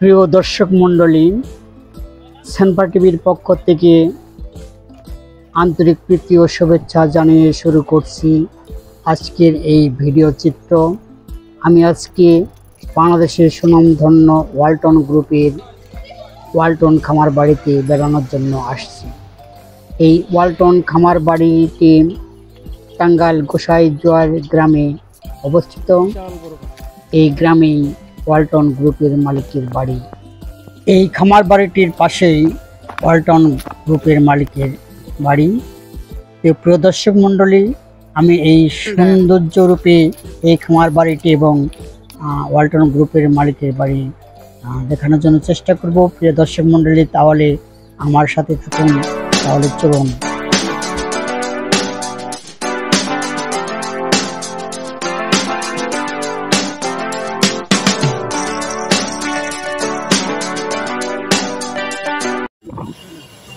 প্রিয় দর্শক মণ্ডলী, সেনপার টিভির পক্ষ থেকে আন্তরিক প্রীতি ও শুভেচ্ছা জানিয়ে শুরু করছি আজকের এই ভিডিও চিত্র। আমি আজকে বাংলাদেশের সুনামধন্য ওয়ালটন গ্রুপের ওয়ালটন খামার বাড়িতে বেড়ানোর জন্য আসছি। এই ওয়ালটন খামার বাড়িটি টাঙ্গাইল গোসাইজোয়ার গ্রামে অবস্থিত। এই গ্রামেই ওয়ালটন গ্রুপের মালিকের বাড়ি। এই খামার বাড়িটির পাশেই ওয়ালটন গ্রুপের মালিকের বাড়ি। প্রিয় দর্শক মণ্ডলী, আমি এই সৌন্দর্য রূপে এই খামার বাড়িটি এবং ওয়ালটন গ্রুপের মালিকের বাড়ি দেখানোর জন্য চেষ্টা করব। প্রিয় দর্শক মণ্ডলী, তাহলে আমার সাথে থাকুন। তাহলে চলুন।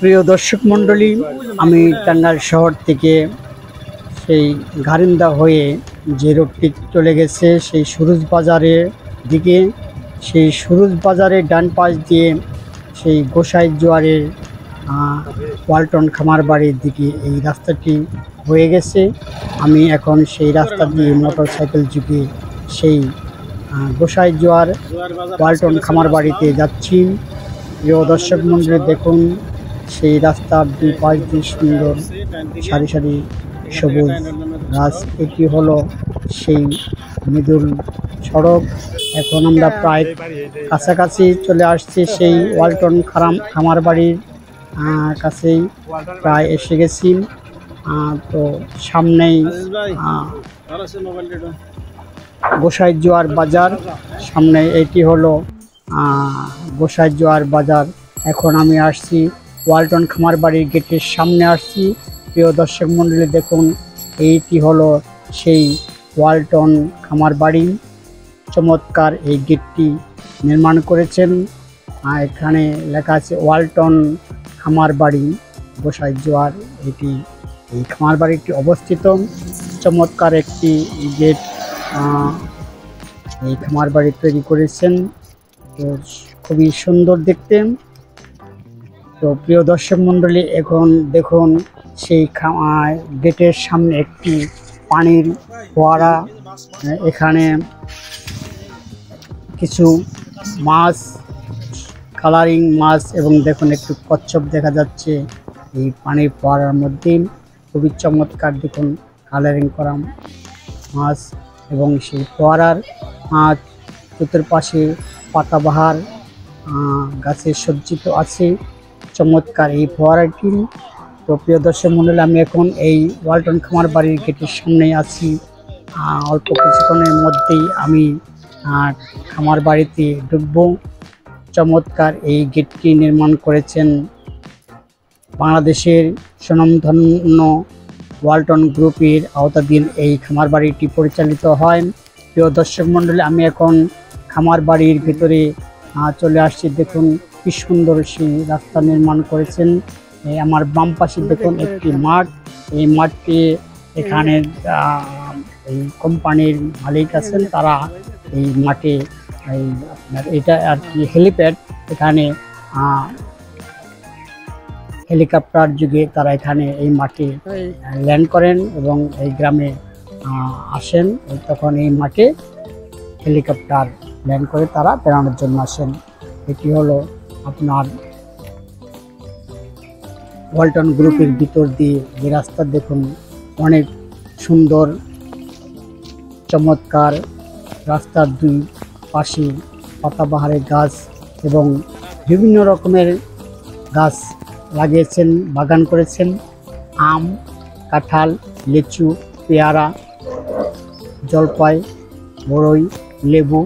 প্রিয় দর্শক মণ্ডলী, আমি টাঙ্গাইল শহর থেকে সেই গারিন্দা হয়ে যে রোডটি চলে গেছে সেই সুরুজ বাজারের দিকে, সেই সুরুজ বাজারের ডান পাশ দিয়ে সেই গোসাইজোয়ারের ওয়ালটন খামার বাড়ির দিকে এই রাস্তাটি হয়ে গেছে। আমি এখন সেই রাস্তা দিয়ে মোটর সাইকেল যুগে সেই গোসাইজোয়ার ওয়ালটন খামার বাড়িতে যাচ্ছি। প্রিয় দর্শক মণ্ডলী, দেখুন সেই রাস্তার দুই পাশ দিয়ে সুন্দর সারি সারি সবুজ গাছ। এটি হলো সেই মৃদুল সড়ক। এখন আমরা প্রায় কাছাকাছি চলে আসছি সেই ওয়ালটন খামার বাড়ির কাছেই প্রায় এসে গেছি। তো সামনেই গোসাইজোয়ার বাজার, সামনে এটি হলো গোসাইজোয়ার বাজার। এখন আমি আসছি ওয়ালটন খামার বাড়ির গেটের সামনে আসছি। প্রিয় দর্শক মণ্ডলী, দেখুন এইটি হলো সেই ওয়ালটন খামার বাড়ি। চমৎকার এই গেটটি নির্মাণ করেছেন। এখানে লেখা আছে ওয়ালটন খামার বাড়ি গোসাইজোয়ার। এটি এই খামার বাড়িটি অবস্থিত। চমৎকার একটি গেট এই খামার বাড়ি তৈরি করেছেন, তো খুবই সুন্দর দেখতে। তো প্রিয় দর্শক মণ্ডলী, এখন দেখুন সেই গেটের সামনে একটি পানির ফোয়ারা। এখানে কিছু মাছ, কালারিং মাছ, এবং দেখুন একটু কচ্ছপ দেখা যাচ্ছে এই পানির ফোয়ারার মধ্যে। খুবই চমৎকার দেখুন কালারিং করা মাছ, এবং সেই ফোয়ারার চতুর্পাশে পাতাবাহার গাছে সজ্জিত আছে। চমৎকার এই ফোয়ারাটি। তো প্রিয় দর্শক মণ্ডলী, আমি এখন এই ওয়ালটন খামার বাড়ির গেটের সামনেই আছি। অল্প কিছুক্ষণের মধ্যেই আমি খামার বাড়িতে ঢুকবো। চমৎকার এই গেটটি নির্মাণ করেছেন বাংলাদেশের সুনামধন্য ওয়ালটন গ্রুপের আওতাধীন এই খামার বাড়িটি পরিচালিত হয়। প্রিয় দর্শক মণ্ডলী, আমি এখন খামার বাড়ির ভিতরে চলে আসছি। দেখুন কি সুন্দর সেই রাস্তা নির্মাণ করেছেন। আমার বাম পাশে দেখুন একটি মাঠ। এই মাঠটি এখানে এই কোম্পানির মালিক আছেন, তারা এই মাঠে এই আপনার এটা আর কি হেলিপ্যাড, এখানে হেলিকপ্টার যুগে তারা এখানে এই মাঠে ল্যান্ড করেন এবং এই গ্রামে আসেন। তখন এই মাঠে হেলিকপ্টার ল্যান্ড করে তারা বেড়ানোর জন্য আসেন। এটি হলো আপনার ওয়ালটন গ্রুপের ভিতর দিয়ে যে রাস্তা, দেখুন অনেক সুন্দর চমৎকার। রাস্তার দুই পাশে পাতাবাহারের গাছ এবং বিভিন্ন রকমের গাছ লাগিয়েছেন, বাগান করেছেন। আম, কাঁঠাল, লিচু, পেয়ারা, জলপাই, বড়ই, লেবু,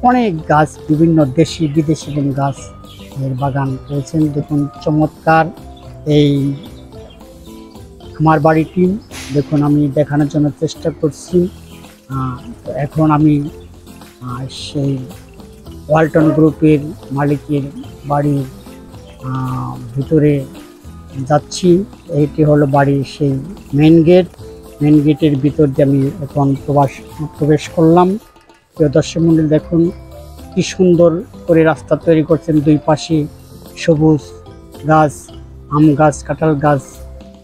অনেক গাছ, বিভিন্ন দেশি বিদেশি গাছ এর বাগান করেছেন। দেখুন চমৎকার এই খামার বাড়িটি। দেখুন আমি দেখানোর জন্য চেষ্টা করছি। এখন আমি সেই ওয়ালটন গ্রুপের মালিকের বাড়ির ভিতরে যাচ্ছি। এইটি হলো বাড়ির সেই মেন গেট। মেন গেটের ভিতর দিয়ে আমি এখন প্রবেশ করলাম। প্রিয় দর্শক মণ্ডলী, দেখুন কি সুন্দর করে রাস্তা তৈরি করছেন। দুই পাশে সবুজ গাছ, আম গাছ, কাঁঠাল গাছ,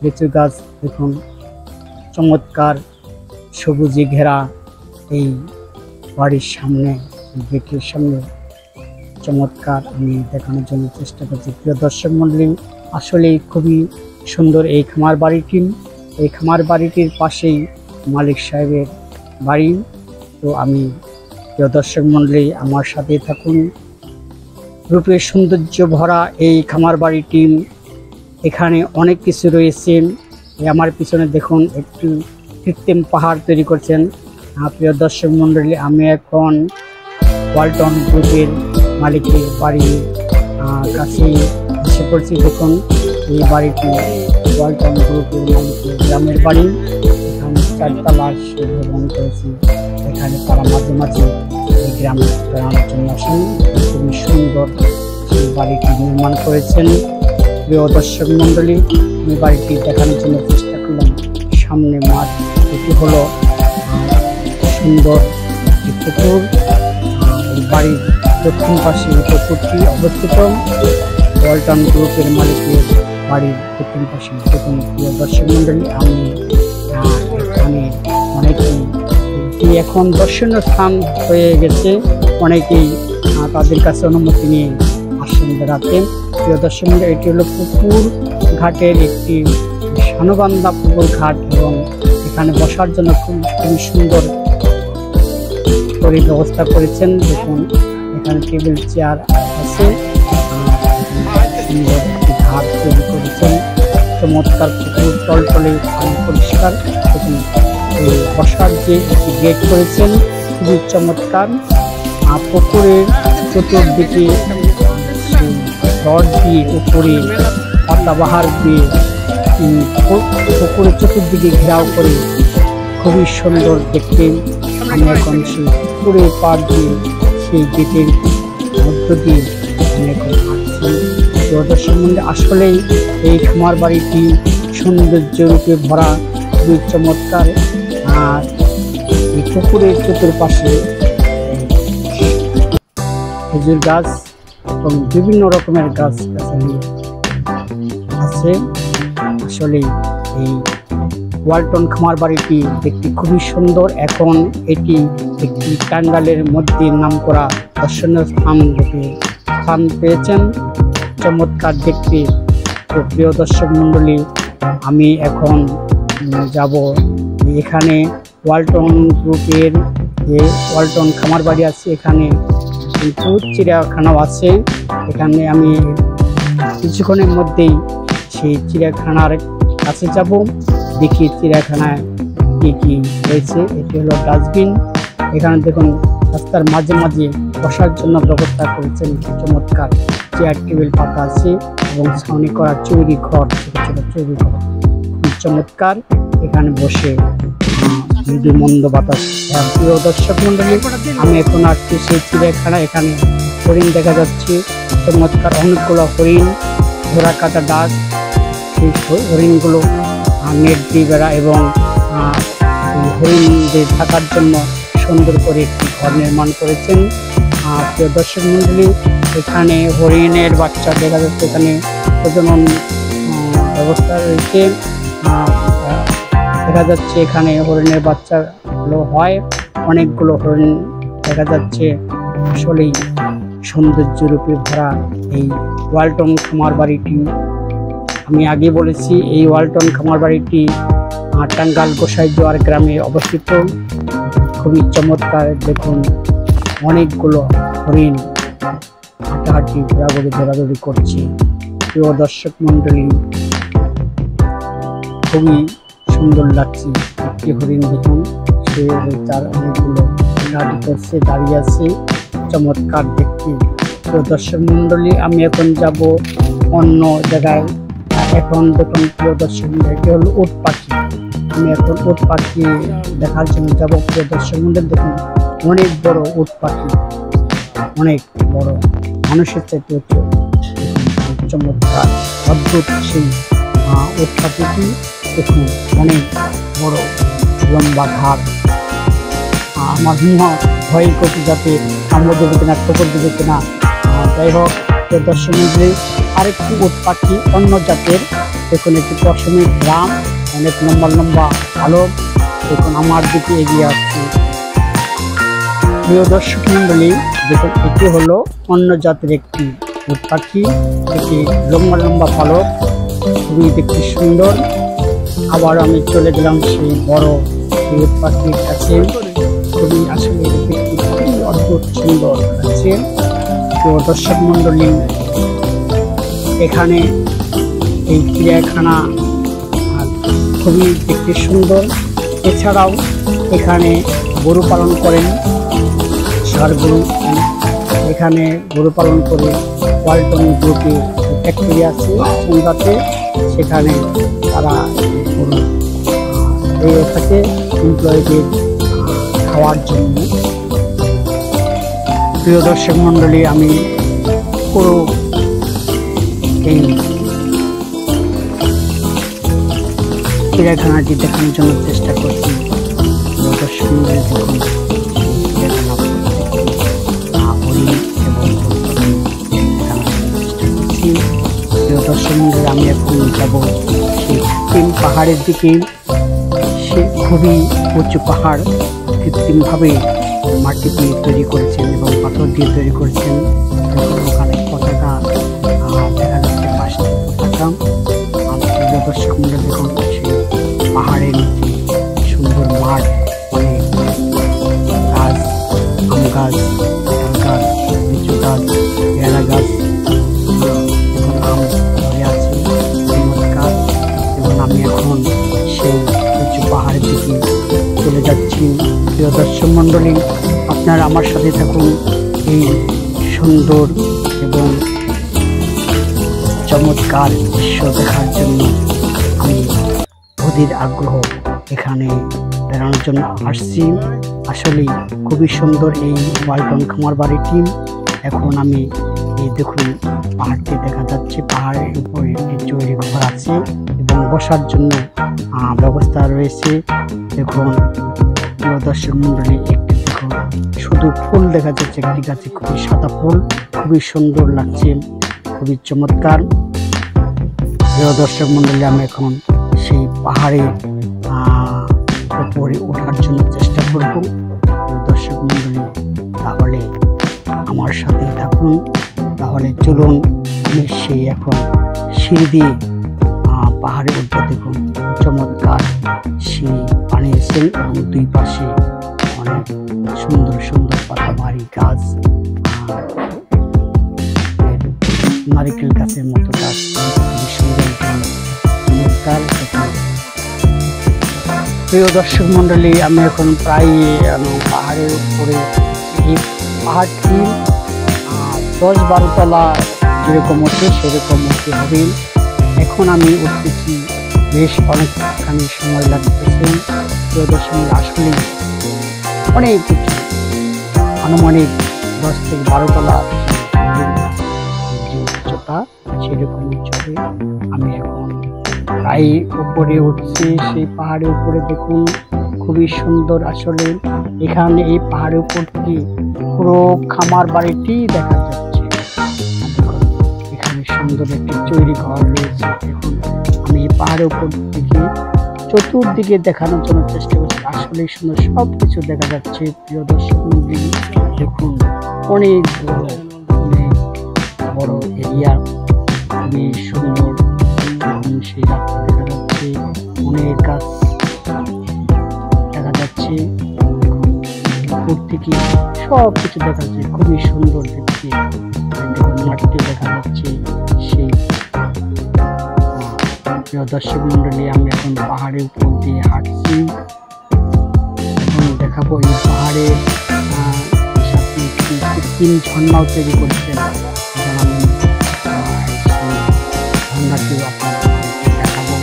লিচু গাছ। দেখুন চমৎকার সবুজে ঘেরা এই বাড়ির সামনে, গেটের সামনে চমৎকার আমি দেখানোর জন্য চেষ্টা করছি। প্রিয় দর্শক মণ্ডলী, আসলেই খুবই সুন্দর এই খামার বাড়িটি। এই খামার বাড়িটির পাশেই মালিক সাহেবের বাড়ি। তো আমি প্রিয় দর্শক মণ্ডলী, আমার সাথে থাকুন। রূপের সৌন্দর্য ভরা এই খামার বাড়িটি, এখানে অনেক কিছু রয়েছে। আমার পিছনে দেখুন একটু কৃত্রিম পাহাড় তৈরি করছেন। প্রিয় দর্শক মণ্ডলী, আমি এখন ওয়ালটন গ্রুপের মালিকের বাড়ির কাছে এসে পড়ছি। দেখুন এই বাড়িটি ওয়ালটন গ্রুপের মালিকের গ্রামের বাড়ি। এখানে 4 তলা ভবন করেছি। এখানে তারা মাঝে মাঝে এই গ্রামে বেড়ানোর জন্য আসেন। খুবই সুন্দর সেই বাড়িটি নির্মাণ করেছেন। প্রিয় দর্শক মণ্ডলী, আমি বাড়িটি দেখানোর জন্য চেষ্টা করলাম। সামনে মাঠ, এটি হলো সুন্দর একটি পুকুর। এই বাড়ির দক্ষিণ পাশে পুকুরটি অবস্থিত। ওয়ালটন গ্রুপের মালিকের বাড়ির দক্ষিণ পাশে। দেখুন প্রিয় দর্শক মণ্ডলী, আমি এখানে অনেকেই এখন দর্শনীয় স্থান হয়ে গেছে। অনেকেই তাদের কাছে অনুমতি নিয়ে আসেন বেড়াতে। প্রিয় দর্শক মণ্ডলী, এটি হলো পুকুর ঘাটের একটি সানুবান্ধা পুকুর ঘাট, এবং এখানে বসার জন্য খুবই সুন্দর করে ব্যবস্থা করেছেন। দেখুন এখানে টেবিল চেয়ার আছে, সুন্দর একটি ঘাট তৈরি করেছেন। চমৎকার পুকুর, টলটলে পরিষ্কার। দেখুন এই বসার যে একটি গেট করেছেন খুবই চমৎকার। পুকুরের চতুর্দিকে রড দিয়ে উপরে পাতাবাহার দিয়ে পুকুরের চতুর্দিকে ঘেরাও করে খুবই সুন্দর দেখতে। আমি এখন সেই পুকুরের পাড় দিয়ে সেই গেটের মধ্য দিয়ে আমি এখন হাঁটছি। দর্শক মণ্ডলী, আসলেই এই খামার বাড়িটি সৌন্দর্য রূপে ভরা, খুবই চমৎকার। আর এই পুকুরের চতুর্পাশে খেজুর গাছ এবং বিভিন্ন রকমের গাছ গাছালি আছে। আসলে এই ওয়ালটন খামার বাড়িটি দেখতে খুবই সুন্দর। এখন এটি একটি টাঙ্গাইলের মধ্যে নামকরা দর্শনীয় স্থান রূপে স্থান পেয়েছেন। চমৎকার দেখতে। তো প্রিয় দর্শক মণ্ডলী, আমি এখন যাব এখানে ওয়ালটন গ্রুপের যে ওয়ালটন খামার বাড়ি আছে, এখানে কিন্তু চিড়িয়াখানাও আছে। এখানে আমি কিছুক্ষণের মধ্যেই সেই চিড়িয়াখানার কাছে যাব, দেখি চিড়িয়াখানায় কি কি রয়েছে। এটি হলো ডাস্টবিন। এখানে দেখুন রাস্তার মাঝে মাঝে বসার জন্য ব্যবস্থা করেছেন। চমৎকার চেয়ার টেবিল পাতা আছে এবং ছাউনি করা চৌরি ঘর, ছোট ছোট চৌরি ঘর, খুব চমৎকার। এখানে বসে মৃদু মন্দ বাতাস। প্রিয় দর্শক মণ্ডলী, আমি এখন আসছি সেই চিড়িয়াখানা। এখানে হরিণ দেখা যাচ্ছে, চমৎকার অনেকগুলো হরিণ, ঘোড়া কাটা ডাক। সেই হরিণগুলো নেট দিয়ে বেড়া এবং হরিণদের থাকার জন্য সুন্দর করে একটি ঘর নির্মাণ করেছেন। প্রিয় দর্শক মণ্ডলী, এখানে হরিণের বাচ্চা দেখা যাচ্ছে। এখানে প্রজনন ব্যবস্থা রয়েছে, দেখা যাচ্ছে এখানে হরিণের বাচ্চাগুলো হয়। অনেকগুলো হরিণ দেখা যাচ্ছে। আসলেই সৌন্দর্য রূপে ভরা এই ওয়ালটন খামার বাড়িটি। আমি আগে বলেছি এই ওয়ালটন খামার বাড়িটি টাঙ্গাইল গোসাইজোয়ার গ্রামে অবস্থিত। খুবই চমৎকার। দেখুন অনেকগুলো হরিণ হাঁটাহাঁটি ঘোরাঘুরি দৌড়াদৌড়ি করছে। প্রিয় দর্শক মণ্ডলী, খুবই সুন্দর লাগছে। একটি হরিণ দেখুন, সে তার অনেকগুলো হাঁটাহাঁটি করছে, দাঁড়িয়ে আছে। চমৎকার দেখতে। প্রিয় দর্শক মণ্ডলী, আমি এখন যাব অন্য জায়গায়। এখন দেখুন প্রিয় দর্শক মণ্ডলী, এটি হলো উট পাখি। আমি এখন উট পাখি দেখার জন্য যাব। প্রিয় দর্শক মণ্ডলী, দেখুন অনেক বড় উট পাখি, অনেক বড়, মানুষের চাইতে হচ্ছে। চমৎকার অদ্ভুত সেই উট পাখিটি দেখুন, অনেক বড় লম্বা ঘাড়, আমার ভয় করছে যাতে কামড় দেবে কিনা, ঠোকর দেবে কিনা। যাই হোক, দর্শক মন্ডলী, আরেকটি উট পাখি অন্য জাতের। দেখুন একটি পশমের গ্রাম, অনেক লম্বা লম্বা ভালো। দেখুন আমার দিকে এগিয়ে আসছে। প্রিয় দর্শক মন্ডলী, দেখুন এটি হলো অন্য জাতের একটি উট পাখি। এটি লম্বা লম্বা পালক, খুবই দেখতে সুন্দর। আবার আমি চলে গেলাম সেই বড় উট পাখির কাছে। খুবই আসলে দেখতে খুবই অদ্ভুত সুন্দর লাগছে। তো দর্শক মন্ডলী, এখানে এই চিড়িয়াখানা খুবই দেখতে সুন্দর। এছাড়াও এখানে গরু পালন করেন, ষাঁড় গরু। এখানে গরু পালন করে ওয়ালটন গ্রুপে ফ্যাক্টরি আছে সন্ধ্যাতে, সেখানে তারা গরু দিয়ে থাকে এমপ্লয়ীদের খাওয়ার জন্য। প্রিয় দর্শক মন্ডলী, আমি পুরো এই চিড়িয়াখানাটি দেখানোর জন্য চেষ্টা করছি। দর্শক মন্ডলী, দেখুন দর্শক মন্ডলী, আমি এখন যাব সেই কৃত্রিম পাহাড়ের দিকে। সে খুবই উঁচু পাহাড়, কৃত্রিমভাবে মাটি দিয়ে তৈরি করেছেন এবং পাথর দিয়ে তৈরি করেছেন। ওখানে পতাকা দেখা যাচ্ছে, পাশে পতাকা। দর্শক মন্ডলী, দেখুন সেই পাহাড়ের সুন্দর মাঠ, অনেক গাছ, আম গাছ, কাঁঠাল গাছ, লিচু গাছ, পেয়ারা গাছ, আম ধরে আছে, চমৎকার। এবং আমি এখন সেই উঁচু পাহাড়ের দিকে চলে যাচ্ছি। প্রিয় দর্শক মন্ডলী, আপনারা আমার সাথে থাকুন। এই সুন্দর এবং চমৎকার দৃশ্য দেখার জন্য আমি অধীর আগ্রহ এখানে বেড়ানোর জন্য আসছি। আসলেই খুবই সুন্দর এই ওয়ালটন খামার বাড়িটি। এখন আমি এই দেখুন পাহাড়টি দেখা যাচ্ছে, পাহাড়ের উপরে একটি তৈরি ঘর আছে এবং বসার জন্য ব্যবস্থা রয়েছে। দেখুন প্রিয় দর্শক মন্ডলী, একটি দেখুন শুধু ফুল দেখা যাচ্ছে একটি গাছে, খুবই সাদা ফুল, খুবই সুন্দর লাগছে, খুবই চমৎকার। প্রিয় দর্শক মন্ডলী, আমি এখন সেই পাহাড়ের উপরে ওঠার জন্য চেষ্টা করব। দর্শক মন্ডলী, তাহলে আমার সাথে থাকুন। তাহলে চলুন, আমি সেই এখন সিঁড়ি দিয়ে পাহাড়ে উঠবো। দেখুন চমৎকার সিঁড়ি বানিয়েছেন এবং দুই পাশে অনেক সুন্দর সুন্দর পাতাবাড়ি গাছ, নারিকেল গাছের মতো গাছ, খুবই সুন্দর চমৎকার। প্রিয় দর্শক মন্ডলী, আমি এখন প্রায় পাহাড়ের উপরে। এই পাহাড়টি 10-12 তলা যেরকম ওঠে সেরকম উঠতে হবে। এখন আমি উঠতেছি, বেশ অনেকখানি সময় লাগতেছে। প্রিয় দর্শক, আসলে অনেক উঁচু, আনুমানিক 10 থেকে 12 তলা যে উচ্চতা, সেরকম উচ্চতে আমি এখন প্রায় উপরে উঠছি। সেই পাহাড়ের উপরে দেখুন খুবই সুন্দর। আসলে এখানে এই পাহাড়ের উপর থেকে পুরো খামার বাড়িটি দেখা যাচ্ছে। দেখুন এখানে সুন্দর একটি তৈরি ঘর রয়েছে। দেখুন আমি এই পাহাড়ের উপর থেকে চতুর্দিকে দেখানোর জন্য চেষ্টা করছি। আসলে সুন্দর সব কিছু দেখা যাচ্ছে। প্রিয় দর্শক মন্ডলী, দেখুন অনেক বড় এরিয়া, খুবই সুন্দর। সেই রাস্তা দেখা যাচ্ছে, অনেক গাছ দেখা যাচ্ছে, উপর থেকে সব কিছু দেখা যাচ্ছে, খুবই সুন্দর দেখতে। মাটিতে দেখা যাচ্ছে সেই। প্রিয় দর্শক মন্ডলী, আমি এখন পাহাড়ের উপর দিয়ে হাঁটছি। এখন দেখাবো এই পাহাড়ের সাথে একটি কৃত্রিম ঝর্ণাও তৈরি করছেন। আমি ঝর্ণাটি আপনাদেরকে দেখাবো।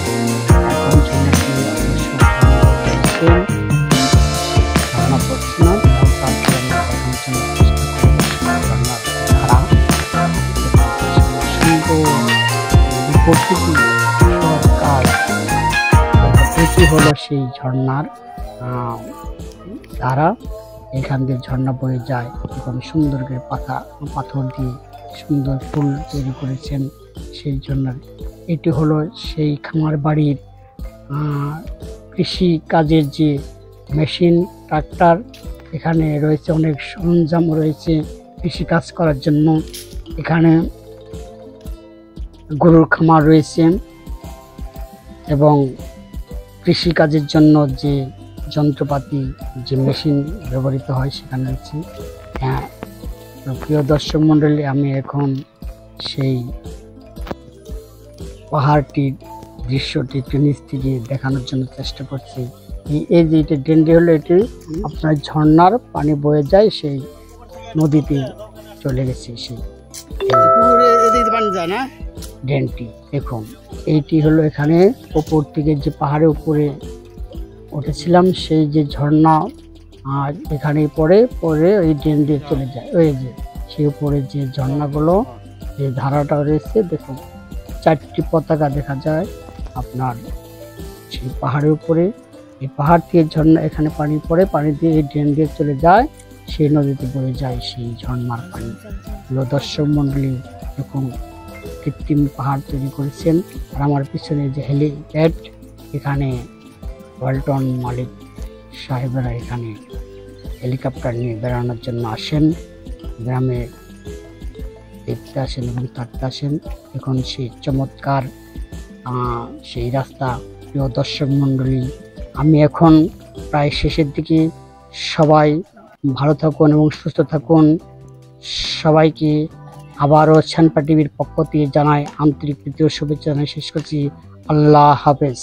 এখন ঝর্ণাটি ঝর্ণা পড়ছে না, তারপরে আমি দেখানোর জন্য চেষ্টা করবো ধারা। এটি হলো সেই ঝর্ণার ধারা। এখান দিয়ে ঝর্ণা বয়ে যায় এবং সুন্দর করে পাথর দিয়ে সুন্দর ফুল তৈরি করেছেন সেই ঝর্ণার। এটি হলো সেই খামার বাড়ির কৃষি কাজের যে মেশিন, ট্রাক্টর, এখানে রয়েছে অনেক সরঞ্জাম রয়েছে কৃষি কাজ করার জন্য। এখানে গরুর খামার রয়েছে এবং কৃষি কাজের জন্য যে যন্ত্রপাতি, যে মেশিন ব্যবহৃত হয় সেখানে রয়েছে। হ্যাঁ প্রিয় দর্শক মণ্ডলী, আমি এখন সেই পাহাড়টির দৃশ্যটি নিচ থেকে দেখানোর জন্য চেষ্টা করছি। এই যে এটা ড্রেনটি হলো, এটি আপনার ঝর্ণার পানি বয়ে যায় সেই নদীতে চলে গেছে সেই ড্রেনটি। দেখুন এইটি হলো এখানে উপর থেকে যে পাহাড়ের উপরে উঠেছিলাম সেই যে ঝর্ণা, আর এখানে পরে ওই ড্রেন দিয়ে চলে যায়। ওই যে সেই উপরে যে ঝর্ণাগুলো, যে ধারাটা রয়েছে, দেখুন 4টি পতাকা দেখা যায় আপনার সেই পাহাড়ের উপরে। এই পাহাড় থেকে ঝর্ণা, এখানে পানি পড়ে, পানি দিয়ে এই ড্রেন দিয়ে চলে যায় সেই নদীতে বয়ে যায় সেই ঝর্ণার পানি। দর্শক মণ্ডলী, দেখুন কৃত্রিম পাহাড় তৈরি করেছেন। আর আমার পিছনে যে হেলিপ্যাড, এখানে ওয়ালটন মালিক সাহেবেরা এখানে হেলিকপ্টার নিয়ে বেড়ানোর জন্য আসেন, গ্রামে দেখতে আসেন এবং থাকতে আসেন। এখন সেই চমৎকার সেই রাস্তা। প্রিয় দর্শক মণ্ডলী, আমি এখন প্রায় শেষের দিকে। সবাই ভালো থাকুন এবং সুস্থ থাকুন। সবাইকে আবারও ছানপা টিভির পক্ষ থেকে জানাই আন্তরিক প্রীতি ও শুভেচ্ছা জানাই শেষ করছি। আল্লাহ হাফেজ।